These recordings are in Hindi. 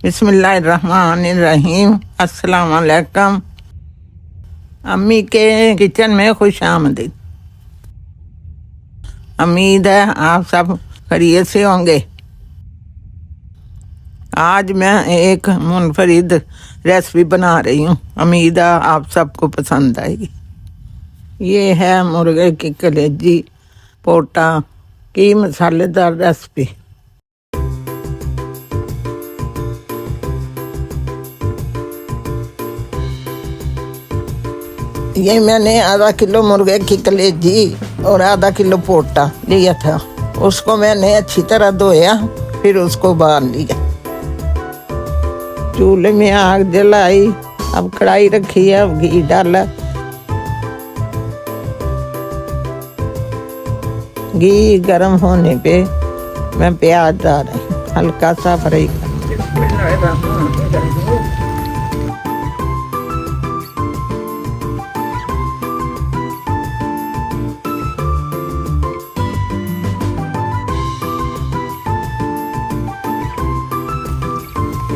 बिस्मिल्लाहिर्रहमानिर्रहीम। अस्सलाम वालेकुम। अम्मी के किचन में खुश आमदीद। उम्मीद है आप सब खैरियत से होंगे। आज मैं एक मुनफरिद रेसिपी बना रही हूँ। उम्मीद है आप सबको पसंद आएगी। ये है मुर्गे की कलेजी पोटा की मसालेदार रेसिपी। ये मैंने आधा किलो मुर्गे की कलेजी और आधा किलो पोटा लिया था। उसको मैंने अच्छी तरह धोया, फिर उसको उबाल लिया। चूल्हे में आग जलाई, अब कढ़ाई रखी है, अब घी डाला। घी गर्म होने पे मैं प्याज डाल रही हूँ, हल्का सा फ्राई कर।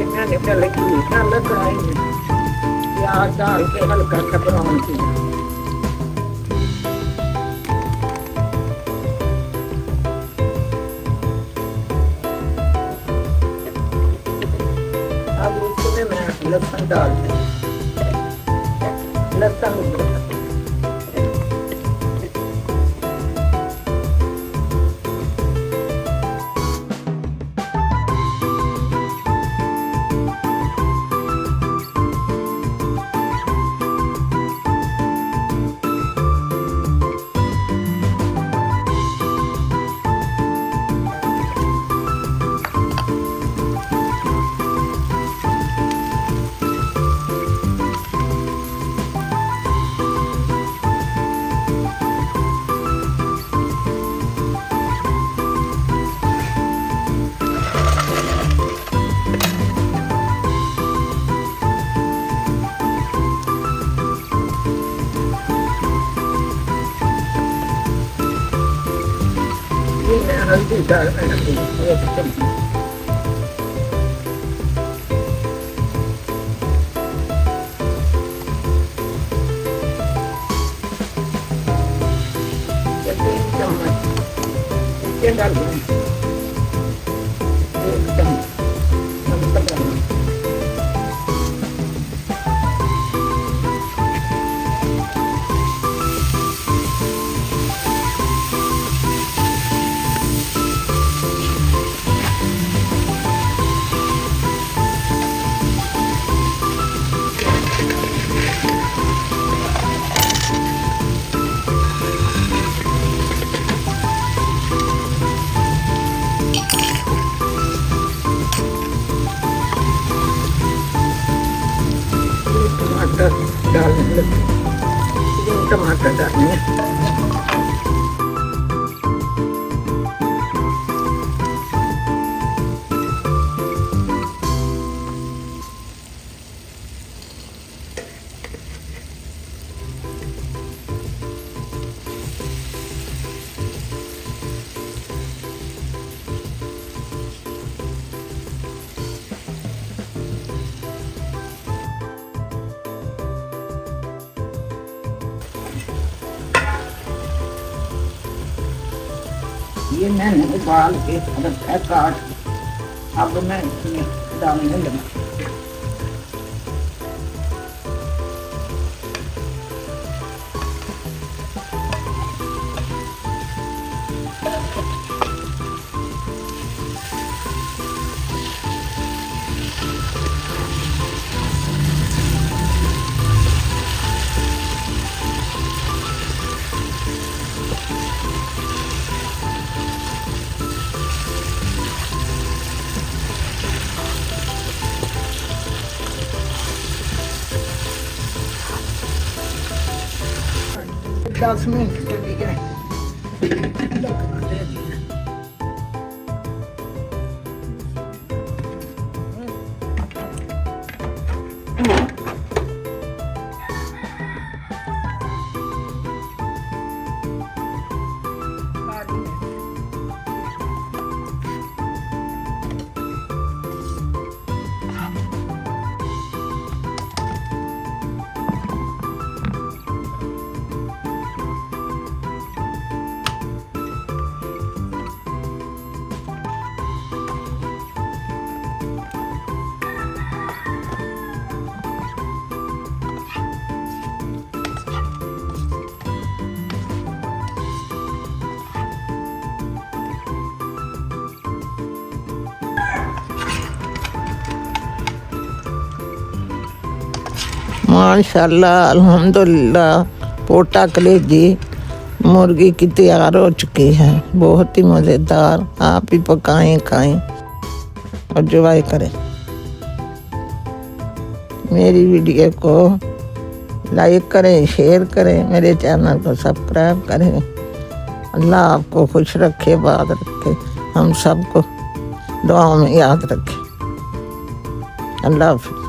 मैंने पहले घी डाला कढ़ाई में, प्याज डाल के हल्का सा ब्राउन किया। अब उसमें मैं लहसुन डाल दूँ। लहसुन हल्दी डाल एक चम्मच। डाल दें एक चम्मच नमक डालें। टमाटर डालने लगे, 3 टमाटर डालने। ये मैंने उबाल के रखा है काट। अब मैं इसमें डालने लगा। दस मिनट के लिए माशाल्लाह अल्हम्दुलिल्लाह पोटा कलेजी मुर्गी की तैयार हो चुकी है। बहुत ही मज़ेदार। आप ही पकाएं, खाएं और एंजॉय करें। मेरी वीडियो को लाइक करें, शेयर करें, मेरे चैनल को सब्सक्राइब करें। अल्लाह आपको खुश रखे, बात रखे, हम सबको दुआओं में याद रखे। अल्लाह हाफ़िज़।